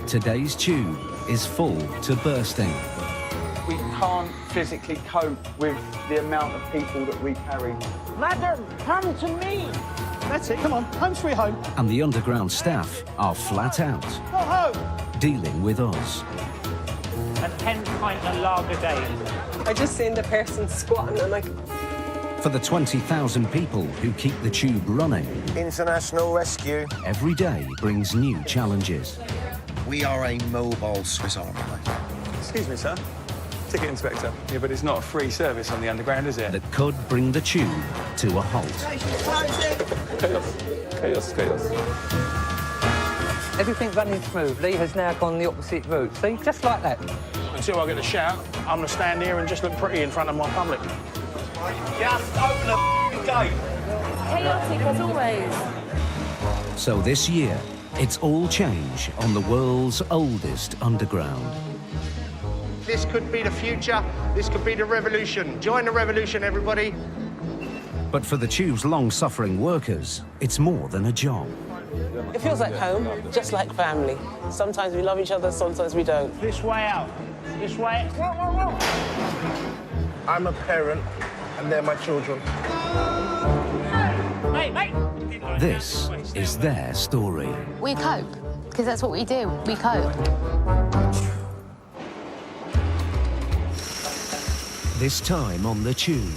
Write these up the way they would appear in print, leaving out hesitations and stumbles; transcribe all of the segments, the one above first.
Today's tube is full to bursting. We can't physically cope with the amount of people that we carry. Madam, come to me. That's it, come on, home sweet home. And the underground staff are flat out, Go home. dealing with us. A 10-pint of lager day. I just seen the person squatting and like... For the 20,000 people who keep the tube running, International rescue. every day brings new challenges. We are a mobile Swiss Army knife. Excuse me, sir. Ticket inspector. Yeah, but it's not a free service on the underground, is it? That could bring the tube to a halt. Chaos, chaos. Everything running smoothly has now gone the opposite route. See, just like that. Until I get a shout, I'm going to stand here and just look pretty in front of my public. Just open the gate. Chaotic as always. So this year, it's all change on the world's oldest underground. This could be the future, this could be the revolution. Join the revolution, everybody. But for the tube's long-suffering workers, it's more than a job. It feels like home, just like family. Sometimes we love each other, sometimes we don't. This way out. This way. I'm a parent, and they're my children. This is their story. We cope, because that's what we do. We cope. This time on the tube,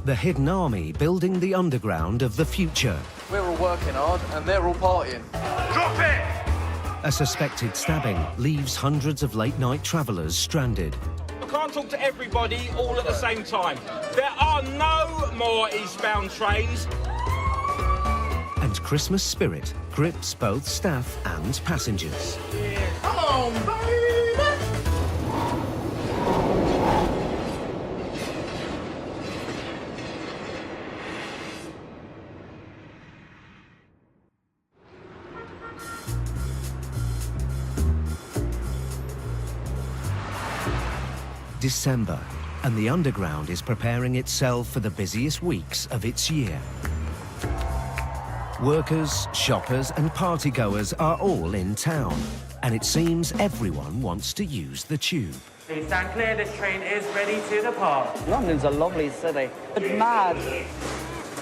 the hidden army building the underground of the future. We're all working hard and they're all partying. Drop it! A suspected stabbing leaves hundreds of late-night travellers stranded. I can't talk to everybody all at the same time. There are no more eastbound trains. And Christmas spirit grips both staff and passengers. Come on, baby! December, and the underground is preparing itself for the busiest weeks of its year. Workers, shoppers and partygoers are all in town, and it seems everyone wants to use the tube. Please stand clear, this train is ready to depart. London's a lovely city. It's mad.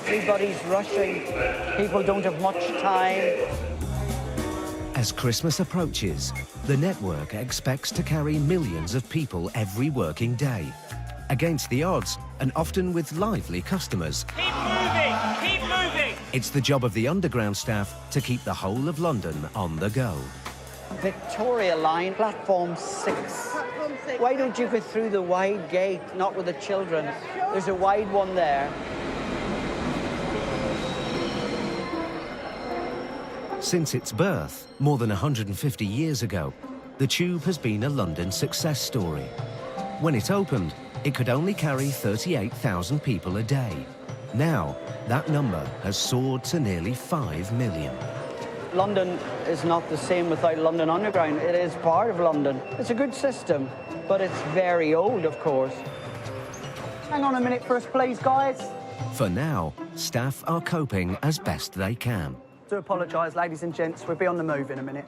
Everybody's rushing. People don't have much time. As Christmas approaches, the network expects to carry millions of people every working day. Against the odds, and often with lively customers. Keep moving! Keep moving! It's the job of the underground staff to keep the whole of London on the go. Victoria Line, platform 6. Why don't you go through the wide gate, not with the children? There's a wide one there. Since its birth, more than 150 years ago, the tube has been a London success story. When it opened, it could only carry 38,000 people a day. Now, that number has soared to nearly 5 million. London is not the same without London Underground. It is part of London. It's a good system, but it's very old, of course. Hang on a minute first, please, guys. For now, staff are coping as best they can. Do apologise, ladies and gents. We'll be on the move in a minute.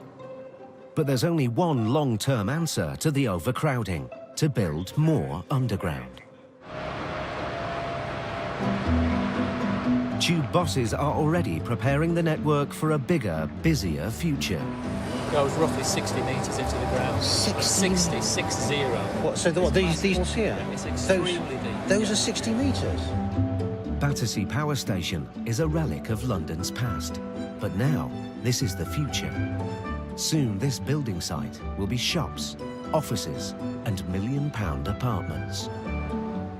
But there's only one long-term answer to the overcrowding: to build more underground. Tube bosses are already preparing the network for a bigger, busier future. Goes roughly 60 metres into the ground. 60? 60. What, so these here? It's extremely deep. Those are 60 metres? Battersea Power Station is a relic of London's past. But now, this is the future. Soon, this building site will be shops, offices, and million-pound apartments.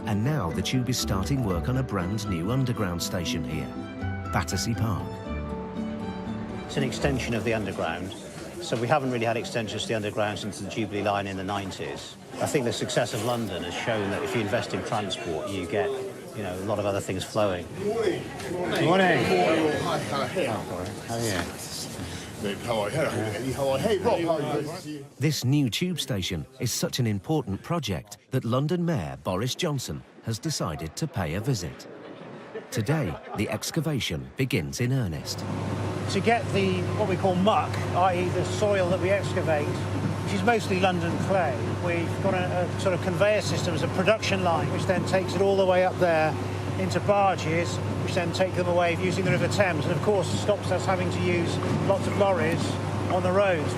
And now the tube is starting work on a brand new underground station here, Battersea Park. It's an extension of the underground. So we haven't really had extensions to the underground since the Jubilee line in the 90s. I think the success of London has shown that if you invest in transport, you get, you know, a lot of other things flowing. Good morning. Hi, how are you? This new tube station is such an important project that London Mayor Boris Johnson has decided to pay a visit. Today, the excavation begins in earnest. to get the, what we call muck, i.e. the soil that we excavate, which is mostly London clay. We've got a sort of conveyor system as a production line, which then takes it all the way up there into barges, which then take them away using the River Thames, and of course stops us having to use lots of lorries on the roads.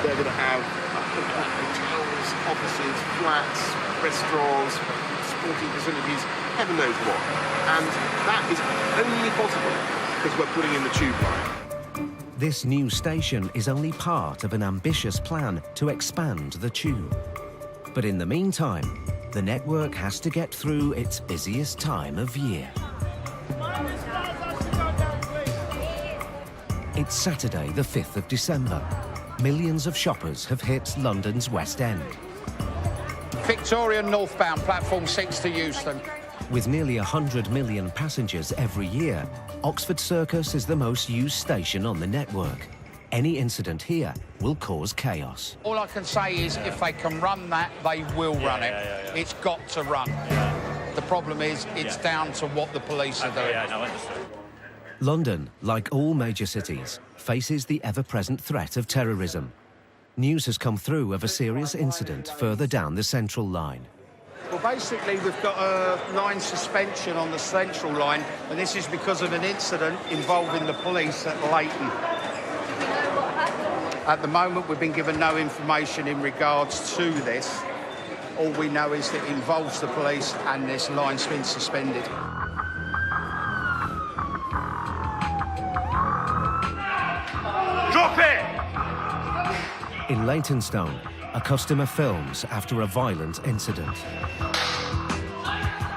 They're going to have hotels, offices, flats, restaurants, sporting facilities, heaven knows what. And that is only possible because we're putting in the tube line. This new station is only part of an ambitious plan to expand the tube. But in the meantime, the network has to get through its busiest time of year. It's Saturday, the 5th of December. Millions of shoppers have hit London's West End. Victoria northbound, platform 6 to Euston. With nearly 100 million passengers every year, Oxford Circus is the most used station on the network. Any incident here will cause chaos. All I can say is if they can run that, they will run it. It's got to run. The problem is it's down to what the police are doing. London, like all major cities, faces the ever-present threat of terrorism. News has come through of a serious incident further down the Central Line. Well, basically, we've got a line suspension on the Central Line, and this is because of an incident involving the police at Leighton. At the moment, we've been given no information in regards to this. All we know is that it involves the police and this line's been suspended. Drop it! In Leytonstone, a customer films after a violent incident.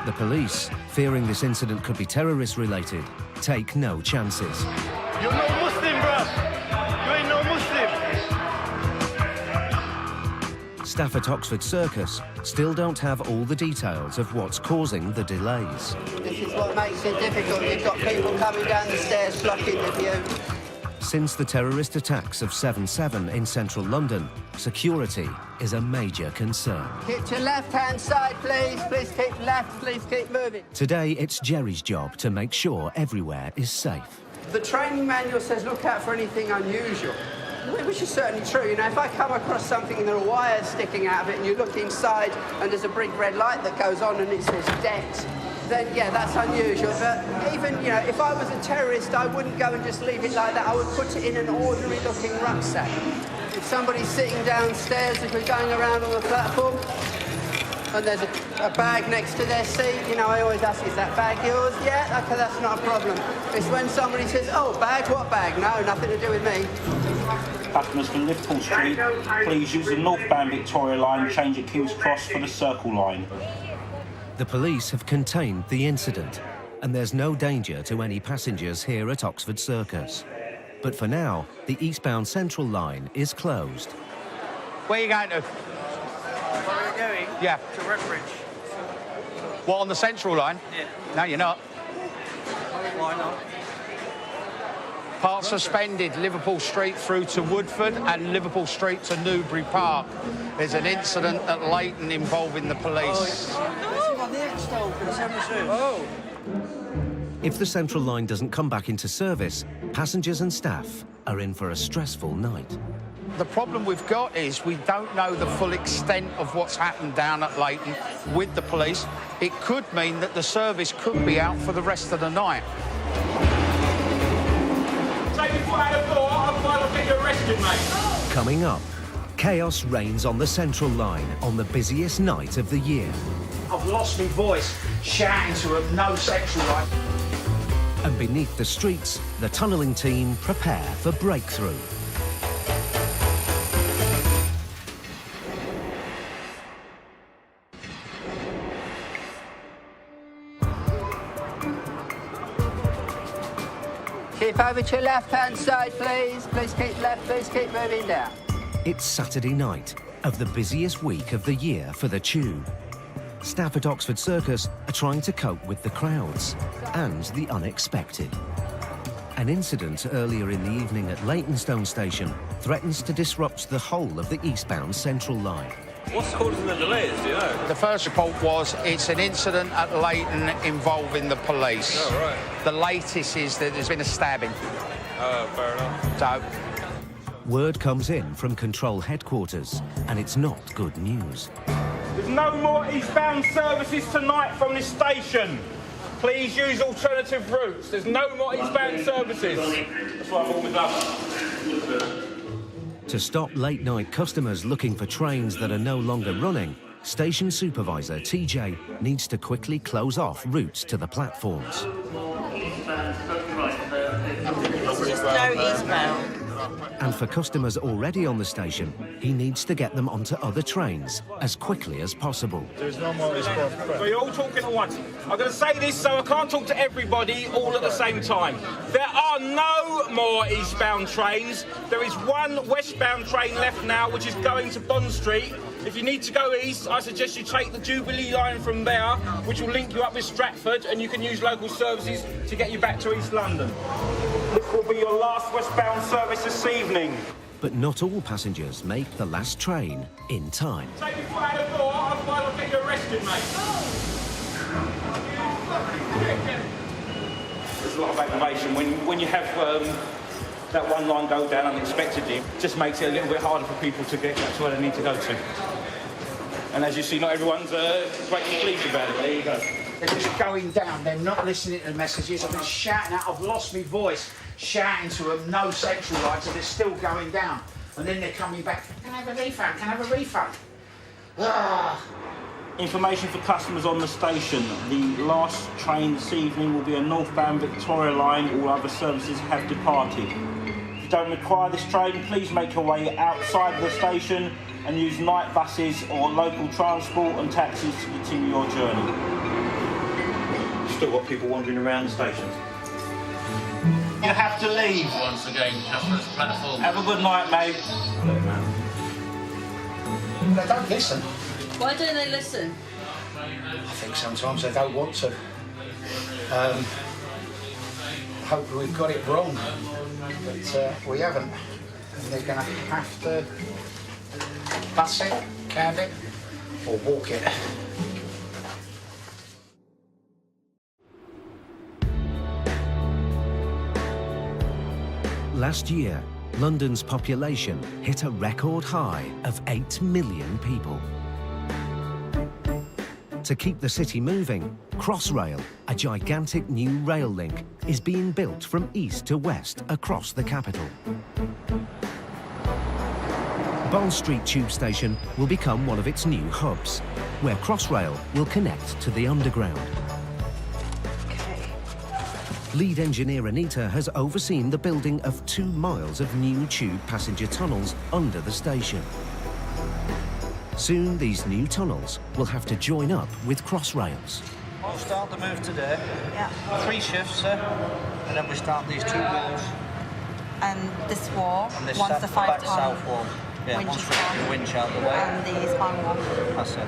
The police, fearing this incident could be terrorist-related, take no chances. You're no Muslim, bruv! You ain't no Muslim! Staff at Oxford Circus still don't have all the details of what's causing the delays. This is what makes it difficult. You've got people coming down the stairs blocking the view. Since the terrorist attacks of 7/7 in central London, security is a major concern. Keep to left-hand side, please. Please keep left. Please keep moving. Today, it's Jerry's job to make sure everywhere is safe. The training manual says look out for anything unusual, which is certainly true. You know, if I come across something and there are wires sticking out of it and you look inside and there's a big red light that goes on and it says debt, then yeah, that's unusual. But even, you know, if I was a terrorist, I wouldn't go and just leave it like that. I would put it in an ordinary-looking rucksack. If somebody's sitting downstairs, if we're going around on the platform, and there's a bag next to their seat, you know, I always ask, is that bag yours? Yeah, okay, that's not a problem. It's when somebody says, oh, bag, what bag? No, nothing to do with me. Customers from Liverpool Street, please use the northbound Victoria line, change at King's Cross for the Circle line. The police have contained the incident, and there's no danger to any passengers here at Oxford Circus. But for now, the eastbound Central Line is closed. Where are you going to? Where are we going? Yeah. To Redbridge. What, on the Central Line? Yeah. No, you're not. Why not? Part suspended, Liverpool Street through to Woodford and Liverpool Street to Newbury Park. There's an incident at Leighton involving the police. Oh. If the Central Line doesn't come back into service, passengers and staff are in for a stressful night. The problem we've got is we don't know the full extent of what's happened down at Leighton with the police. It could mean that the service could be out for the rest of the night. Take your foot out of the door, otherwise I'll get you arrested, mate. Coming up, chaos reigns on the Central Line on the busiest night of the year. I've lost my voice shouting to them, no Central Line. And beneath the streets, the tunnelling team prepare for breakthrough. Keep over to your left-hand side, please. Please keep left, please keep moving down. It's Saturday night of the busiest week of the year for the Tube. Staff at Oxford Circus are trying to cope with the crowds and the unexpected. An incident earlier in the evening at Leytonstone Station threatens to disrupt the whole of the eastbound Central Line. What's causing the delays, do you know? The first report was it's an incident at Leighton involving the police. Oh, right. The latest is that there's been a stabbing. Fair enough. So, Word comes in from control headquarters, and it's not good news. There's no more eastbound services tonight from this station. Please use alternative routes. There's no more eastbound services. That's why I've always loved. To stop late-night customers looking for trains that are no longer running, station supervisor TJ needs to quickly close off routes to the platforms. Just no eastbound. And for customers already on the station, he needs to get them onto other trains as quickly as possible. There's no more eastbound. So you're all talking at once. I'm going to say this so I can't talk to everybody all at the same time. There are no more eastbound trains. There is one westbound train left now, which is going to Bond Street. If you need to go east, I suggest you take the Jubilee line from there, which will link you up with Stratford, and you can use local services to get you back to East London. This will be your last westbound service this evening. But not all passengers make the last train in time. Take your foot out of the door, otherwise I'll get you arrested, mate. There's a lot of aggravation when you have that one line go down unexpectedly. It just makes it a little bit harder for people to get to where they need to go to. And as you see, not everyone's greatly pleased about it. There you go. they're just going down. They're not listening to the messages. I've been shouting out. I've lost my voice shouting to them, no central line, so they're still going down. And then they're coming back. Can I have a refund? Can I have a refund? Information for customers on the station. The last train this evening will be a northbound Victoria line. All other services have departed. If you don't require this train, please make your way outside the station and use night buses or local transport and taxis to continue your journey. Still got people wandering around the station. You have to leave. Once again, customers platform. Have a good night, mate. They don't listen. Why don't they listen? I think sometimes they don't want to. Hopefully we've got it wrong, but we haven't. And they're going to have to bus it, cab it, or walk it. Last year, London's population hit a record high of 8 million people. To keep the city moving, Crossrail, a gigantic new rail link, is being built from east to west across the capital. Bond Street Tube Station will become one of its new hubs, where Crossrail will connect to the underground. Lead engineer Anita has overseen the building of 2 miles of new tube passenger tunnels under the station. Soon, these new tunnels will have to join up with Crossrails. We'll start the move today. Yeah. 3 shifts, and then we start these 2 walls. And this wall, And this once the 5 ton south wall. Yeah, winch once is we get down, the winch out of the way. and the span wall. That's it.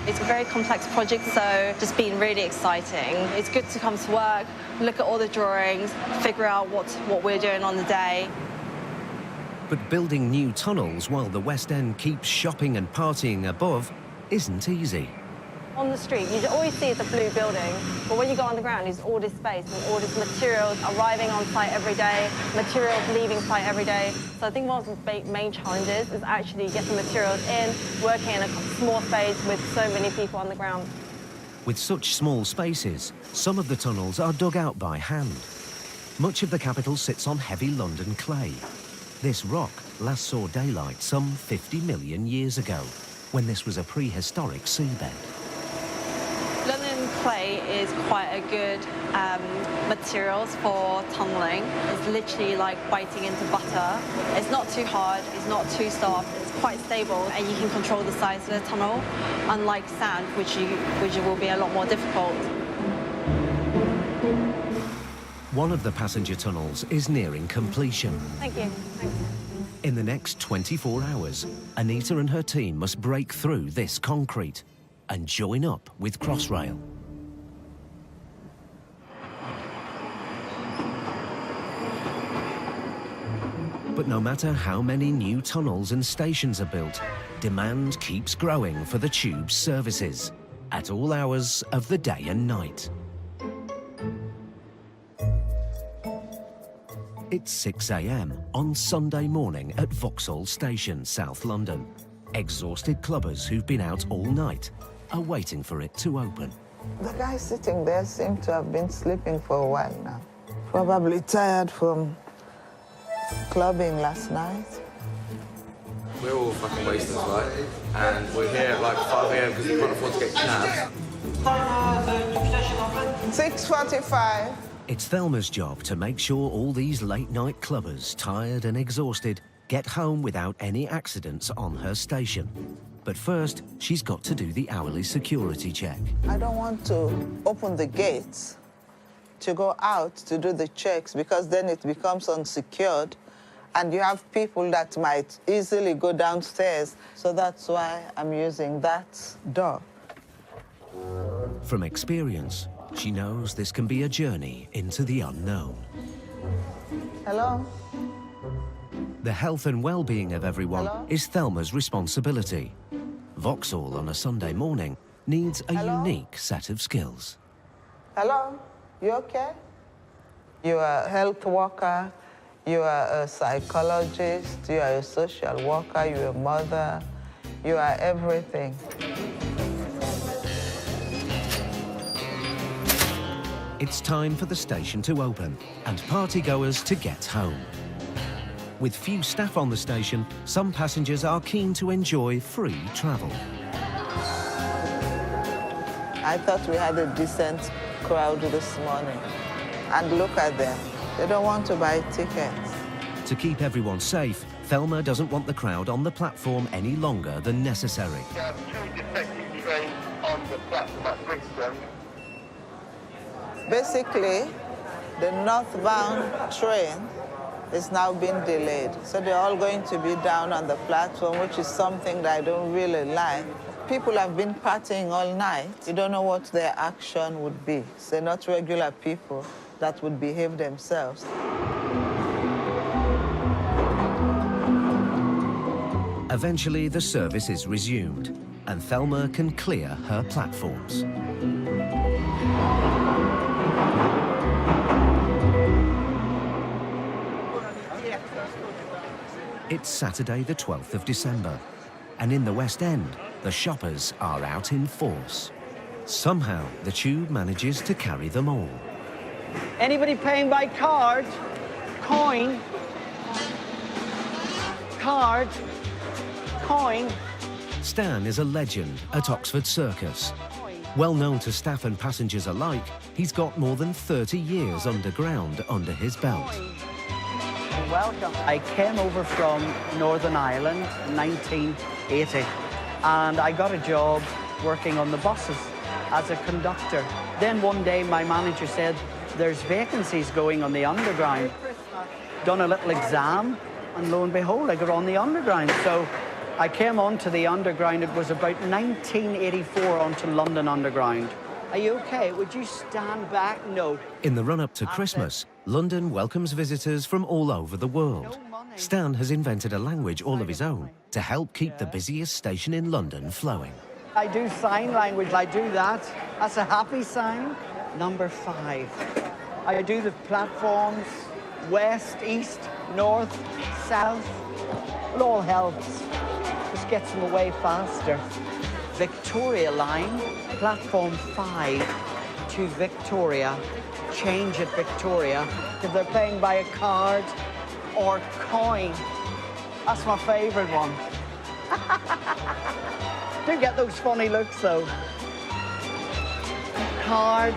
It's a very complex project, so just been really exciting. It's good to come to work, look at all the drawings, figure out what we're doing on the day. But building new tunnels while the West End keeps shopping and partying above isn't easy. On the street, you always see it's a blue building, but when you go underground, there's all this space and all these materials arriving on site every day, materials leaving site every day. So I think one of the main challenges is actually getting materials in, working in a small space with so many people on the ground. With such small spaces, some of the tunnels are dug out by hand. Much of the capital sits on heavy London clay. This rock last saw daylight some 50 million years ago, when this was a prehistoric seabed. London clay is quite a good materials for tunneling. It's literally like biting into butter. It's not too hard, it's not too soft, it's quite stable, and you can control the size of the tunnel, unlike sand, which will be a lot more difficult. One of the passenger tunnels is nearing completion. Thank you. Thanks. In the next 24 hours, Anita and her team must break through this concrete and join up with Crossrail. But no matter how many new tunnels and stations are built, demand keeps growing for the tube's services at all hours of the day and night. It's 6 a.m. on Sunday morning at Vauxhall Station, South London. Exhausted clubbers who've been out all night are waiting for it to open. The guy sitting there seemed to have been sleeping for a while now. Probably tired from clubbing last night. We're all fucking wasters, right? And we're here at like 5 a.m. because we can't afford to get cabs. 6:45. It's Thelma's job to make sure all these late-night clubbers, tired and exhausted, get home without any accidents on her station. But first, she's got to do the hourly security check. I don't want to open the gates to go out to do the checks because then it becomes unsecured and you have people that might easily go downstairs. So that's why I'm using that door. From experience, she knows this can be a journey into the unknown. Hello? The health and well-being of everyone is Thelma's responsibility. Vauxhall on a Sunday morning needs a unique set of skills. Hello? You okay? You are a health worker, you are a psychologist, you are a social worker, you are a mother, you are everything. It's time for the station to open and partygoers to get home. With few staff on the station, some passengers are keen to enjoy free travel. I thought we had a decent crowd this morning. And look at them. They don't want to buy tickets. To keep everyone safe, Thelma doesn't want the crowd on the platform any longer than necessary. We have 2 defective trains on the platform at Brixton. Basically, the northbound train is now being delayed. So they're all going to be down on the platform, which is something that I don't really like. People have been partying all night. You don't know what their action would be. So they're not regular people that would behave themselves. Eventually, the service is resumed, and Thelma can clear her platforms. It's Saturday, the 12th of December, and in the West End, the shoppers are out in force. Somehow, the tube manages to carry them all. Anybody paying by card? Coin? Card? Coin? Stan is a legend at Oxford Circus. Well known to staff and passengers alike, he's got more than 30 years underground under his belt. Welcome. I came over from Northern Ireland in 1980 and I got a job working on the buses as a conductor. Then one day my manager said, there's vacancies going on the underground. Done a little exam and lo and behold, I got on the underground. So I came onto the underground, it was about 1984 onto London Underground. Are you okay? Would you stand back? No. In the run-up to Christmas, London welcomes visitors from all over the world. Stan has invented a language all of his own to help keep the busiest station in London flowing. I do sign language, I do that. That's a happy sign. Number 5. I do the platforms, west, east, north, south. It all helps. Just gets them away faster. Victoria line, platform 5 to Victoria. Change at Victoria. If they're paying by a card or coin. That's my favourite one. Do get those funny looks though. Card,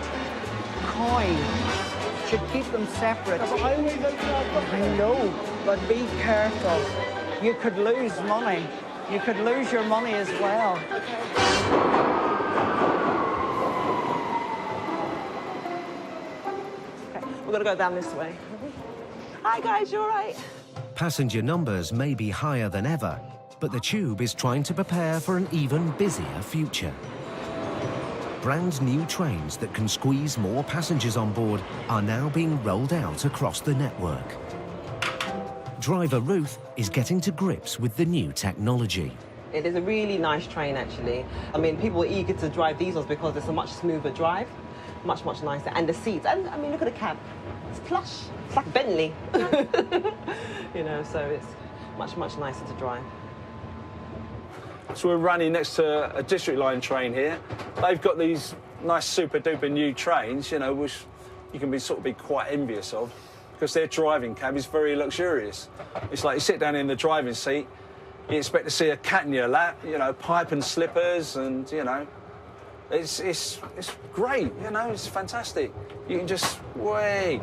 coin. Should keep them separate. I know, but be careful. You could lose money. You could lose your money as well. Okay, we're gonna go down this way. Hi guys, you all right? Passenger numbers may be higher than ever, but the tube is trying to prepare for an even busier future. Brand new trains that can squeeze more passengers on board are now being rolled out across the network. Driver Ruth is getting to grips with the new technology. It is a really nice train, actually. I mean, people are eager to drive these ones because it's a much smoother drive, much, much nicer. And the seats, and I mean, look at the cab. It's plush. It's like Bentley. You know, so it's much, much nicer to drive. So we're running next to a district line train here. They've got these nice super duper new trains, you know, which you can be quite envious of, because their driving cab is very luxurious. It's like you sit down in the driving seat, you expect to see a cat in your lap, you know, pipe and slippers, and you know, it's great, you know, it's fantastic. You can just way.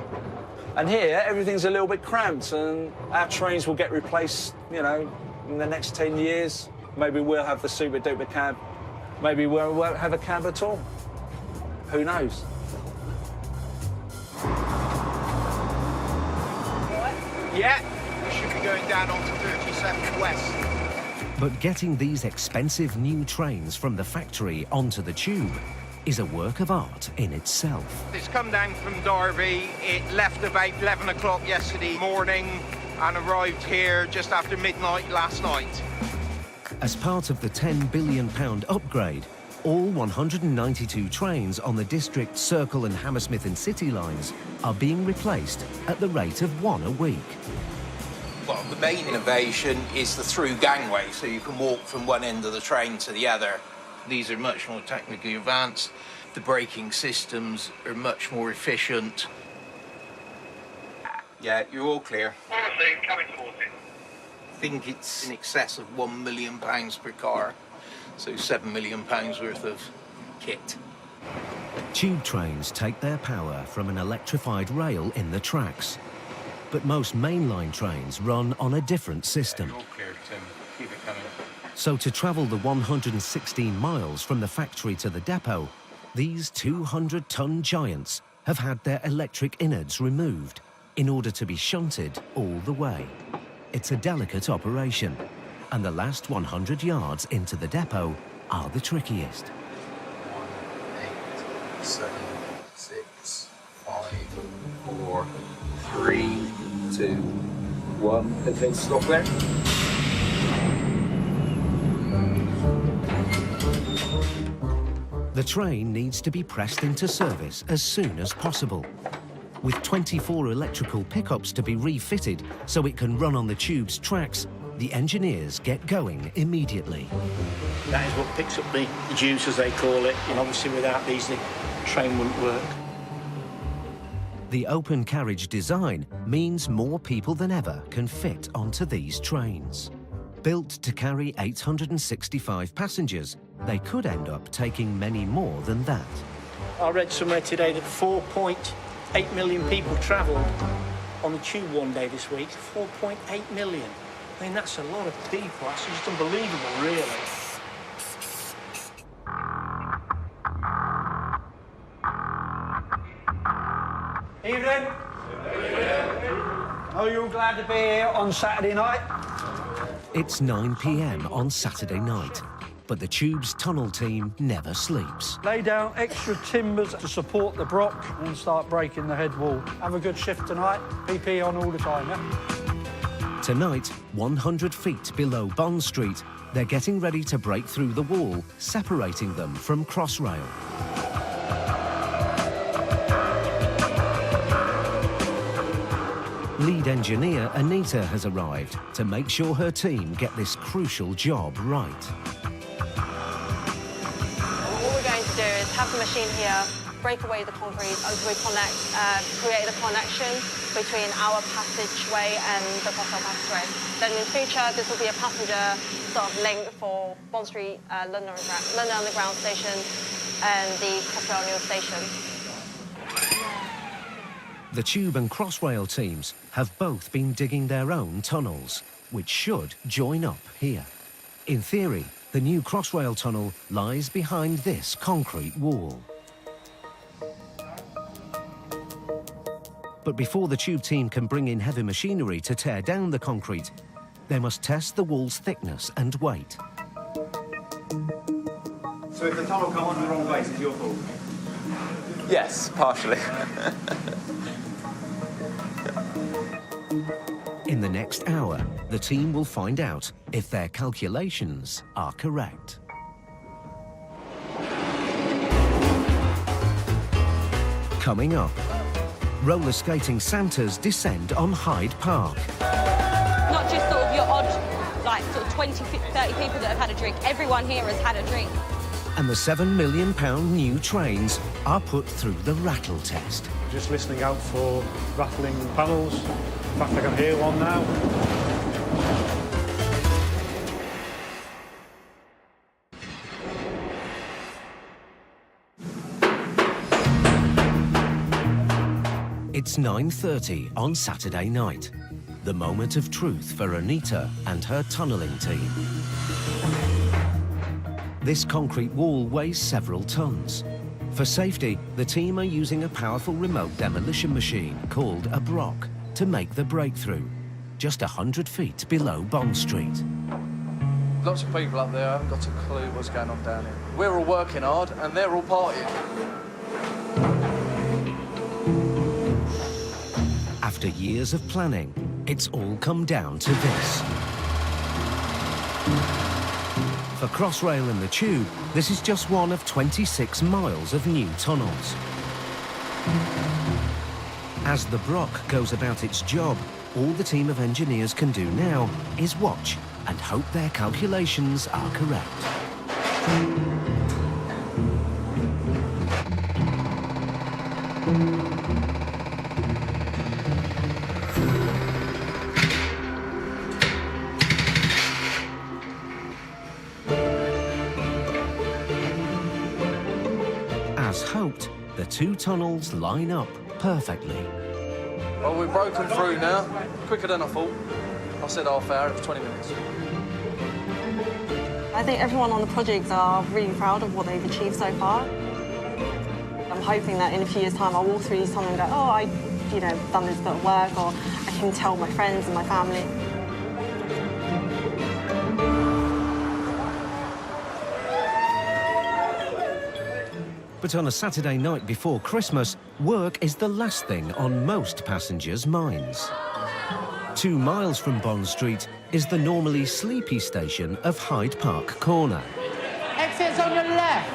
And here everything's a little bit cramped, and our trains will get replaced, you know, in the next 10 years. Maybe we'll have the super duper cab. Maybe we won't have a cab at all. Who knows? Yeah, we should be going down onto 37 West. But getting these expensive new trains from the factory onto the tube is a work of art in itself. It's come down from Derby. It left about 11 o'clock yesterday morning and arrived here just after midnight last night. As part of the £10 billion upgrade, all 192 trains on the District, Circle and Hammersmith and City lines are being replaced at the rate of one a week. Well, the main innovation is the through gangway, so you can walk from one end of the train to the other. These are much more technically advanced. The braking systems are much more efficient. Yeah, you're all clear. Honestly, coming towards it. I think it's in excess of £1 million per car, so £7 million worth of kit. Tube trains take their power from an electrified rail in the tracks. But most mainline trains run on a different system. You're all clear, Tim. Keep it coming. So to travel the 116 miles from the factory to the depot, these 200-ton giants have had their electric innards removed in order to be shunted all the way. It's a delicate operation, and the last 100 yards into the depot are the trickiest. 1, 8, 7, 6, 5, 4, 3, 2, 1. Okay, stop there. The train needs to be pressed into service as soon as possible. With 24 electrical pickups to be refitted so it can run on the tube's tracks, the engineers get going immediately. That is what picks up the juice, as they call it, and obviously without these the train wouldn't work. The open carriage design means more people than ever can fit onto these trains. Built to carry 865 passengers, they could end up taking many more than that. I read somewhere today that 4.8 million people travelled on the tube one day this week. 4.8 million. I mean, that's a lot of people. That's just unbelievable, really. Evening. Are you all glad to be here on Saturday night? It's 9 p.m. on Saturday night, but the tube's tunnel team never sleeps. Lay down extra timbers to support the brock and start breaking the head wall. Have a good shift tonight. PP on all the time, yeah? Tonight, 100 feet below Bond Street, they're getting ready to break through the wall, separating them from Crossrail. Lead engineer Anita has arrived to make sure her team get this crucial job right. What we're going to do is have the machine here, break away the concrete until we create a connection between our passageway and the Crossrail passageway. Then in future, this will be a passenger sort of link for Bond Street, London Underground station and the Crossrail New Station. The Tube and Crossrail teams have both been digging their own tunnels, which should join up here. In theory, the new Crossrail tunnel lies behind this concrete wall. But before the Tube team can bring in heavy machinery to tear down the concrete, they must test the wall's thickness and weight. So if the tunnel comes on the wrong place, it's your fault? Yes, partially. In the next hour, the team will find out if their calculations are correct. Coming up, roller skating Santas descend on Hyde Park. Not just sort of your odd, like, sort of 20, 30 people that have had a drink. Everyone here has had a drink. And the £7 million new trains are put through the rattle test. Just listening out for rattling panels. In fact, I can hear one now. It's 9:30 on Saturday night. The moment of truth for Anita and her tunnelling team. This concrete wall weighs several tons. For safety, the team are using a powerful remote demolition machine called a Brock to make the breakthrough, just 100 feet below Bond Street. Lots of people up there haven't got a clue what's going on down here. We're all working hard and they're all partying. After years of planning, it's all come down to this. For Crossrail and the Tube, this is just one of 26 miles of new tunnels. As the Brock goes about its job, all the team of engineers can do now is watch and hope their calculations are correct. As hoped, the two tunnels line up perfectly. Well, we've broken through now. Quicker than I thought. I said half hour, it was 20 minutes. I think everyone on the project are really proud of what they've achieved so far. I'm hoping that in a few years' time I'll walk through these tunnels and go, oh, I've done this bit of work, or I can tell my friends and my family. But on a Saturday night before Christmas, work is the last thing on most passengers' minds. 2 miles from Bond Street is the normally sleepy station of Hyde Park Corner. Exit's on your left.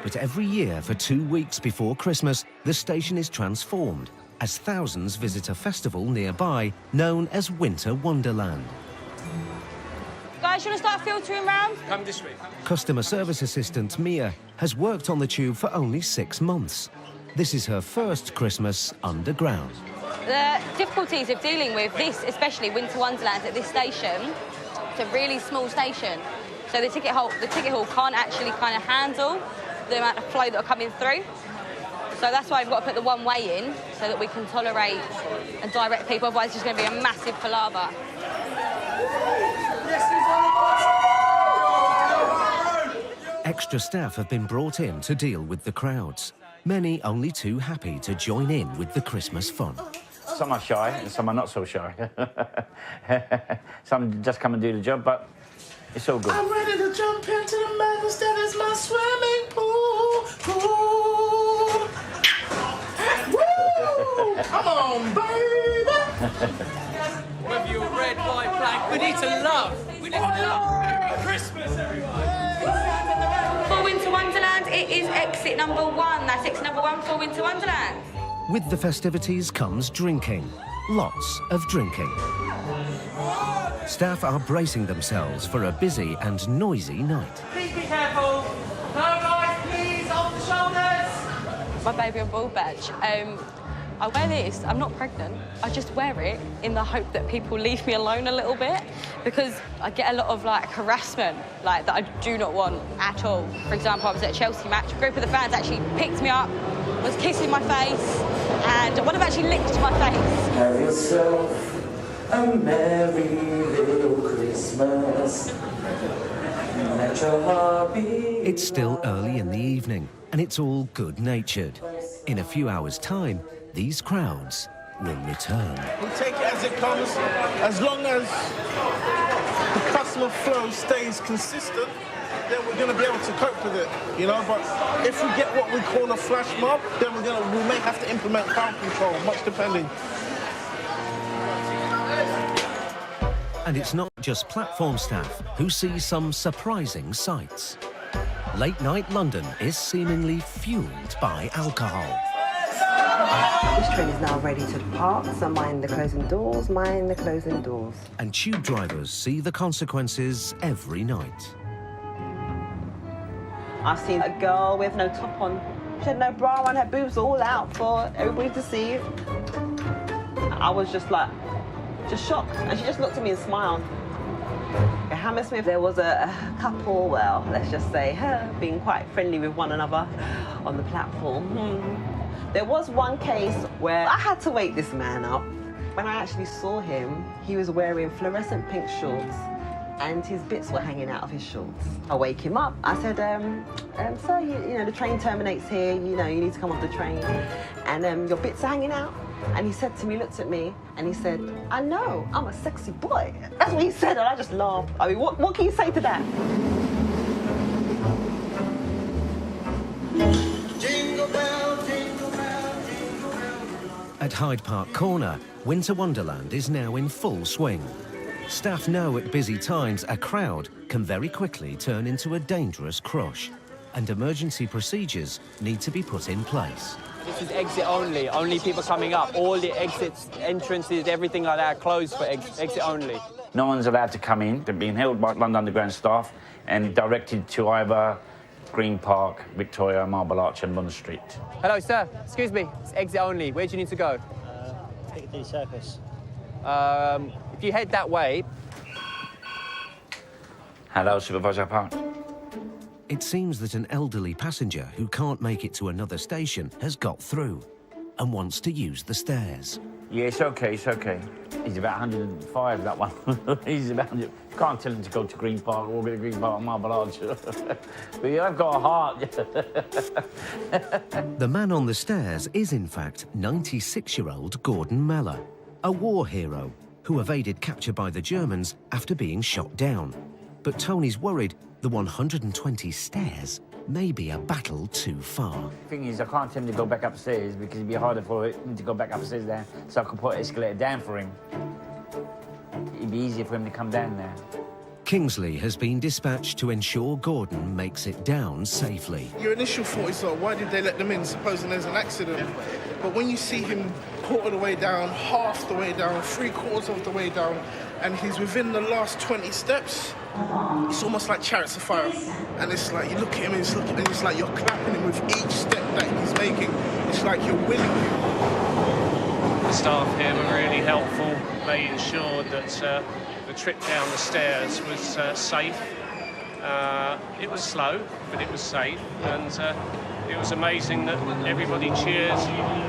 But every year for 2 weeks before Christmas, the station is transformed as thousands visit a festival nearby known as Winter Wonderland. Guys, you want to start filtering round? Come this way. Customer service assistant Mia has worked on the tube for only 6 months. This is her first Christmas underground. The difficulties of dealing with this, especially Winter Wonderland at this station, it's a really small station. So the ticket hall can't actually kind of handle the amount of flow that are coming through. So that's why we've got to put the one way in so that we can tolerate and direct people, otherwise it's just going to be a massive palaver. Extra staff have been brought in to deal with the crowds. Many only too happy to join in with the Christmas fun. Some are shy and some are not so shy. Some just come and do the job, but it's all good. I'm ready to jump into the madness that is my swimming pool. Woo! Come on, baby! Whether you're red, white, black, we need to love. We need to love. Merry Christmas, everyone! For Winter Wonderland, it is exit number 1. That's exit number 1 for Winter Wonderland. With the festivities comes drinking. Lots of drinking. Staff are bracing themselves for a busy and noisy night. Please be careful. No, guys, please, off the shoulders. My baby on bald badge. I wear this, I'm not pregnant, I just wear it in the hope that people leave me alone a little bit, because I get a lot of harassment that I do not want at all. For example, I was at a Chelsea match, a group of the fans actually picked me up, was kissing my face, and one of them actually licked my face. Have yourself a merry little Christmas. Let your heart be. It's still early in the evening, and it's all good-natured. In a few hours' time, these crowds will return. We'll take it as it comes, as long as the customer flow stays consistent, then we're going to be able to cope with it, But if we get what we call a flash mob, then we may have to implement crowd control, much depending. And it's not just platform staff who see some surprising sights. Late-night London is seemingly fueled by alcohol. This train is now ready to depart, so mind the closing doors, mind the closing doors. And tube drivers see the consequences every night. I've seen a girl with no top on. She had no bra on, her boobs all out for everybody to see. I was just like, just shocked. And she just looked at me and smiled. At Hammersmith, there was a couple, well, let's just say, being quite friendly with one another on the platform. There was one case where I had to wake this man up. When I actually saw him, he was wearing fluorescent pink shorts and his bits were hanging out of his shorts. I wake him up. I said, sir, you know, the train terminates here. You know, you need to come off the train. And your bits are hanging out. And he said to me, looked at me, and he said, I know, I'm a sexy boy. That's what he said, and I just laughed. I mean, what can you say to that? Jingle bell, jingle bell, jingle bell. At Hyde Park Corner, Winter Wonderland is now in full swing. Staff know at busy times a crowd can very quickly turn into a dangerous crush, and emergency procedures need to be put in place. This is exit only, only people coming up. All the exits, entrances, everything like that are closed for exit only. No one's allowed to come in. They're being held by London Underground staff and directed to either Green Park, Victoria, Marble Arch and London Street. Hello, sir. Excuse me. It's exit only. Where do you need to go? Piccadilly Circus. If you head that way... Hello, Supervisor Park. It seems that an elderly passenger who can't make it to another station has got through and wants to use the stairs. Yeah, it's okay, it's okay. He's about 105, that one. He's about 100. Can't tell him to go to Green Park or go to Green Park or Marble Arch. But yeah, I've got a heart. The man on the stairs is, in fact, 96-year-old Gordon Meller, a war hero who evaded capture by the Germans after being shot down. But Tony's worried the 120 stairs may be a battle too far. The thing is, I can't tell him to go back upstairs because it'd be harder for him to go back upstairs there, so I could put an escalator down for him. It'd be easier for him to come down there. Kingsley has been dispatched to ensure Gordon makes it down safely. Your initial thought is, why did they let them in, supposing there's an accident? But when you see him quarter the way down, half the way down, 3/4 of the way down, and he's within the last 20 steps, it's almost like Chariots of Fire. And it's like, you look at him and it's like you're clapping him with each step that he's making. It's like you're winning him. The staff here were really helpful. They ensured that the trip down the stairs was safe. It was slow, but it was safe. And it was amazing that everybody cheered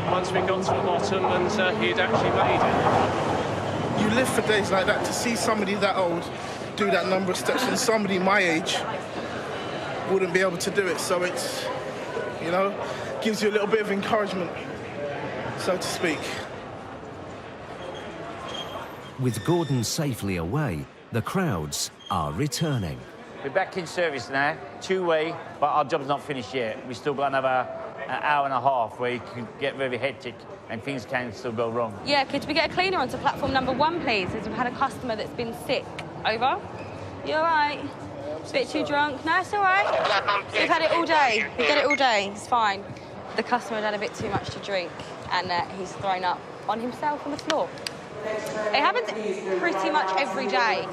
once we got to the bottom and he'd actually made it. You live for days like that. To see somebody that old do that number of steps, and somebody my age wouldn't be able to do it. So it's, you know, gives you a little bit of encouragement, so to speak. With Gordon safely away, the crowds are returning. We're back in service now, two-way, but our job's not finished yet. We've still got another hour and a half where it can get very hectic and things can still go wrong. Yeah, could we get a cleaner onto platform number 1, please? As we've had a customer that's been sick. Over. You all right? A bit too drunk? No, it's all right. We've had it all day. We get it all day. It's fine. The customer had had a bit too much to drink and he's thrown up on himself on the floor. It happens pretty much every day.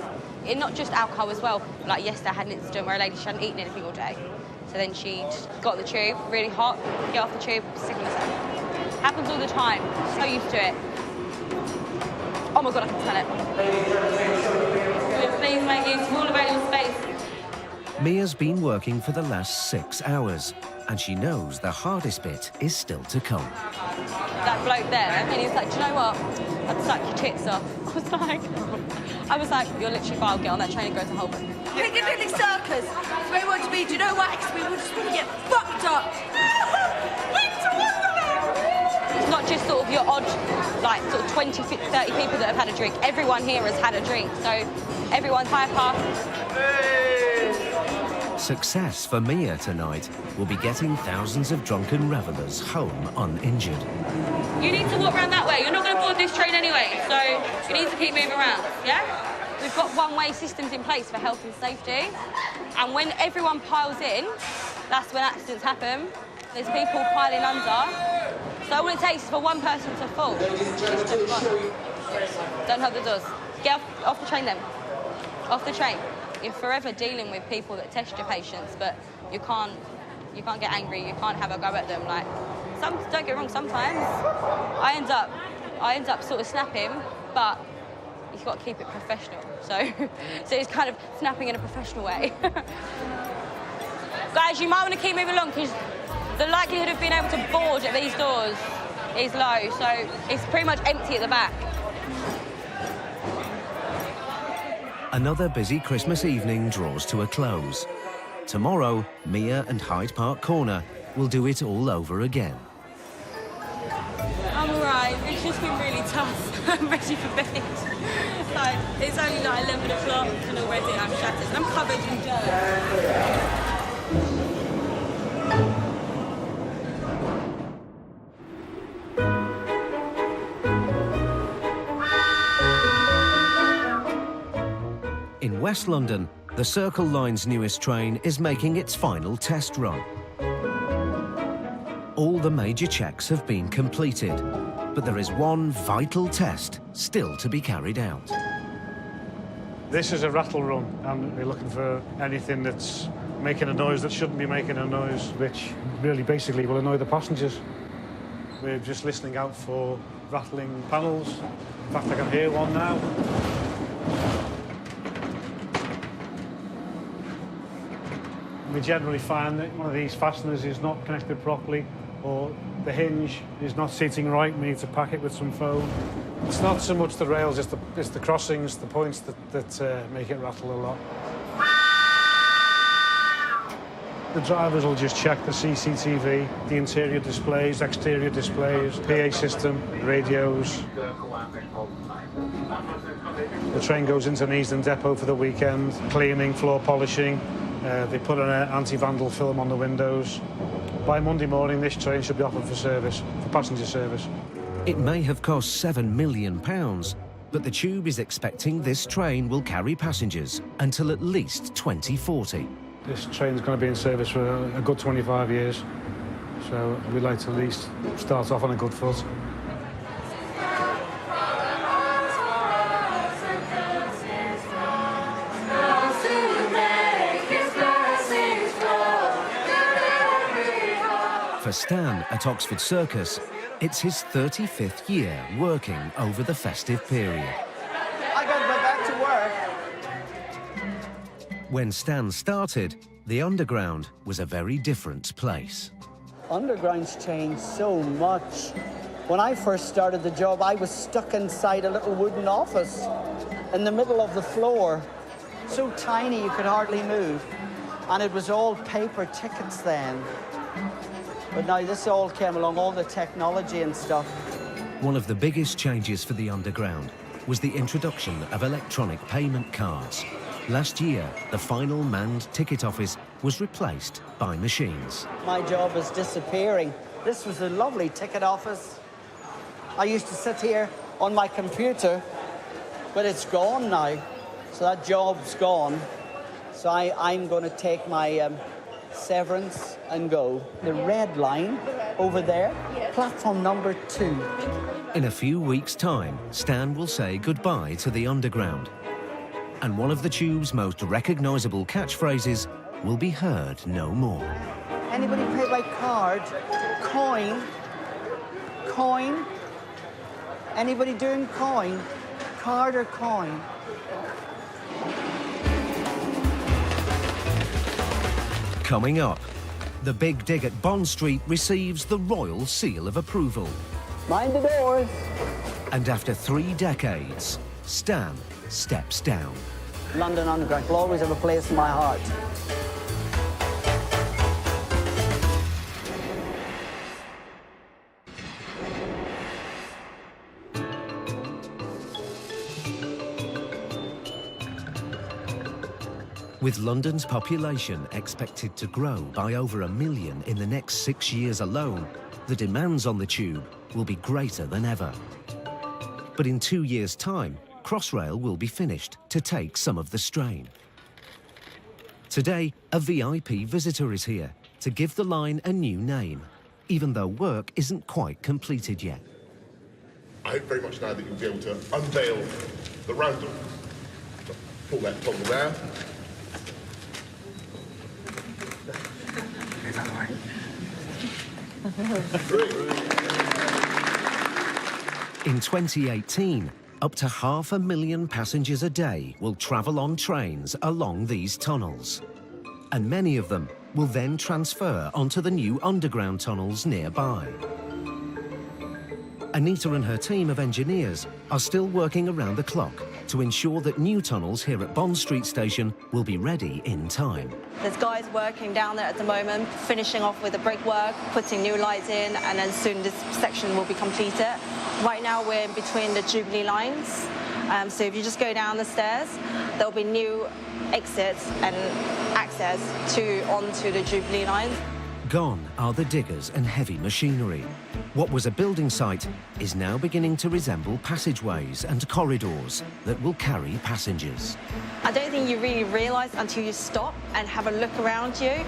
Not just alcohol as well. Like yesterday I had an incident where a lady, she hadn't eaten anything all day. So then she'd got on the tube, really hot, get off the tube, sick of herself. Happens all the time. So used to it. Oh my God, I can smell it. Please make use of all available space. Mia's been working for the last 6 hours, and she knows the hardest bit is still to come. That bloke there, and he's like, do you know what? I'd suck your tits off. I was like, you're literally vile, get on that train and go to Holborn. Piccadilly Circus. It's where we want to be. Do you know why? Because we just want to get fucked up. Winter Wonderland! It's not just sort of your odd, like, sort of 20, 30 people that have had a drink. Everyone here has had a drink, so everyone's high pass. Success for Mia tonight will be getting thousands of drunken revellers home uninjured. You need to walk around that way. You're not going to board this train anyway, so you need to keep moving around, yeah? We've got one-way systems in place for health and safety, and when everyone piles in, that's when accidents happen. There's people piling under, So all it takes is for one person to fall. Don't hold the doors. Get off the train then. Off the train. You're forever dealing with people that test your patience, but you can't get angry. You can't have a go at them. Like, don't get me wrong. Sometimes I end up sort of snapping, but you've got to keep it professional. So it's kind of snapping in a professional way. Guys, you might want to keep moving along because the likelihood of being able to board at these doors is low. So it's pretty much empty at the back. Another busy Christmas evening draws to a close. Tomorrow, Mia and Hyde Park Corner will do it all over again. I'm alright, it's just been really tough. I'm ready for bed. Like, it's only like 11 o'clock and already I'm shattered. And I'm covered in dirt. In West London, the Circle Line's newest train is making its final test run. All the major checks have been completed, but there is one vital test still to be carried out. This is a rattle run, and we're looking for anything that's making a noise that shouldn't be making a noise, which really basically will annoy the passengers. We're just listening out for rattling panels. In fact, I can hear one now. We generally find that one of these fasteners is not connected properly, or the hinge is not seating right. We need to pack it with some foam. It's not so much the rails, it's the crossings, the points that make it rattle a lot. The drivers will just check the CCTV, the interior displays, exterior displays, PA system, radios. The train goes into Neasden Depot for the weekend, cleaning, floor polishing. They put an anti-vandal film on the windows. By Monday morning, this train should be offered for service, for passenger service. It may have cost £7 million, but the Tube is expecting this train will carry passengers until at least 2040. This train's going to be in service for a good 25 years, so we'd like to at least start off on a good foot. For Stan at Oxford Circus, it's his 35th year working over the festive period. I got to go back to work. When Stan started, the Underground was a very different place. Underground's changed so much. When I first started the job, I was stuck inside a little wooden office in the middle of the floor. So tiny you could hardly move. And it was all paper tickets then. But now this all came along, all the technology and stuff. One of the biggest changes for the Underground was the introduction of electronic payment cards. Last year, the final manned ticket office was replaced by machines. My job is disappearing. This was a lovely ticket office. I used to sit here on my computer, but it's gone now. So that job's gone. So I'm going to take my severance and go. The red line over there, platform number 2. In a few weeks' time, Stan will say goodbye to the Underground. And one of the Tube's most recognisable catchphrases will be heard no more. Anybody pay by card? Coin? Coin? Anybody doing coin? Card or coin? Coming up, the Big Dig at Bond Street receives the Royal Seal of Approval. Mind the doors. And after 3 decades, Stan steps down. London Underground will always have a place in my heart. With London's population expected to grow by over 1 million in the next 6 years alone, the demands on the Tube will be greater than ever. But in 2 years' time, Crossrail will be finished to take some of the strain. Today, a VIP visitor is here to give the line a new name. even though work isn't quite completed yet. I hope very much now that you'll be able to unveil the roundel. Pull that toggle there. In 2018, up to 500,000 passengers a day will travel on trains along these tunnels. And many of them will then transfer onto the new underground tunnels nearby. Anita and her team of engineers are still working around the clock to ensure that new tunnels here at Bond Street Station will be ready in time. There's guys working down there at the moment, finishing off with the brickwork, putting new lights in, and then soon this section will be completed. Right now we're in between the Jubilee lines, so if you just go down the stairs, there'll be new exits and access onto the Jubilee lines. Gone are the diggers and heavy machinery. What was a building site is now beginning to resemble passageways and corridors that will carry passengers. I don't think you really realise until you stop and have a look around you.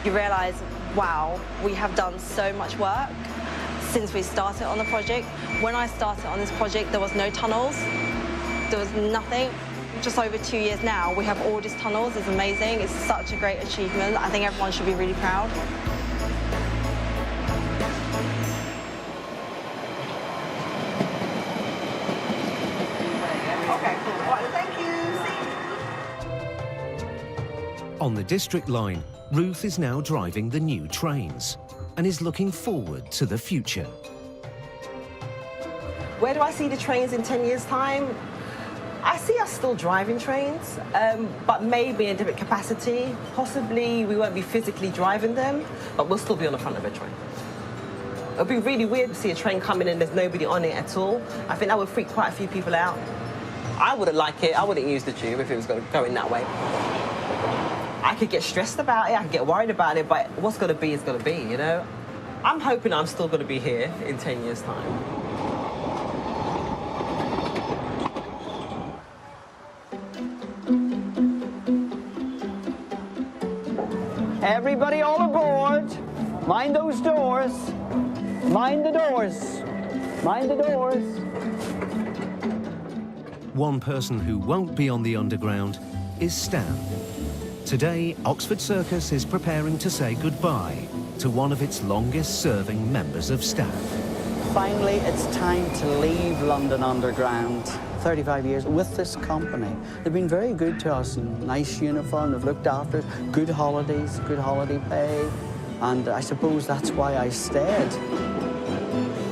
You realise, wow, we have done so much work since we started on the project. When I started on this project, there was no tunnels. There was nothing. Just over 2 years now, we have all these tunnels. It's amazing. It's such a great achievement. I think everyone should be really proud. On the District Line, Ruth is now driving the new trains and is looking forward to the future. Where do I see the trains in 10 years' time? I see us still driving trains, but maybe in a different capacity. Possibly we won't be physically driving them, but we'll still be on the front of a train. It'll be really weird to see a train coming in and there's nobody on it at all. I think that would freak quite a few people out. I wouldn't like it. I wouldn't use the tube if it was going that way. I could get stressed about it, I could get worried about it, but what's going to be is going to be, you know? I'm hoping I'm still going to be here in 10 years' time. Everybody all aboard. Mind those doors. Mind the doors. Mind the doors. One person who won't be on the Underground is Stan. Today, Oxford Circus is preparing to say goodbye to one of its longest-serving members of staff. Finally, it's time to leave London Underground. 35 years with this company. They've been very good to us, and nice uniform, they've looked after us, good holidays, good holiday pay, and I suppose that's why I stayed.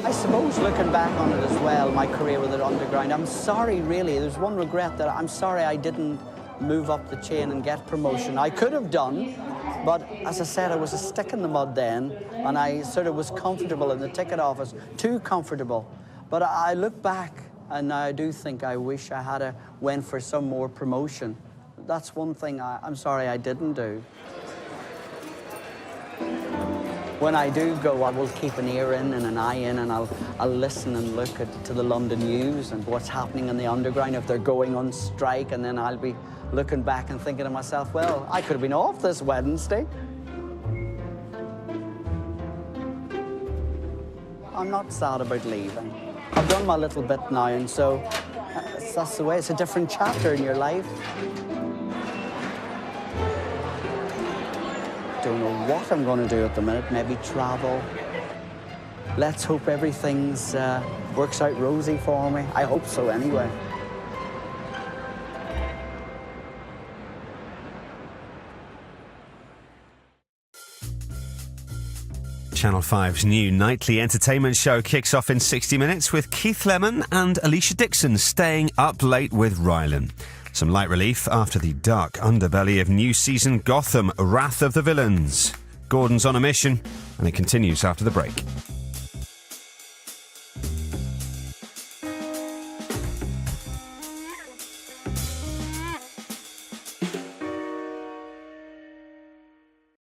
I suppose looking back on it as well, my career with the Underground, I'm sorry really, there's one regret that I'm sorry I didn't move up the chain and get promotion. I could have done, but as I said, I was a stick in the mud then, and I sort of was comfortable in the ticket office, too comfortable. But I look back, and I do think I wish I had went for some more promotion. That's one thing I'm sorry I didn't do. When I do go, I will keep an ear in and an eye in, and I'll listen and look to the London news and what's happening in the Underground, if they're going on strike, and then I'll be looking back and thinking to myself, well, I could have been off this Wednesday. I'm not sad about leaving. I've done my little bit now, and so that's the way. It's a different chapter in your life. Don't know what I'm going to do at the minute. Maybe travel. Let's hope everything's works out rosy for me. I hope so anyway. Channel 5's new nightly entertainment show kicks off in 60 minutes with Keith Lemon and Alicia Dixon staying up late with Rylan. Some light relief after the dark underbelly of new season Gotham, Wrath of the Villains. Gordon's on a mission, and it continues after the break.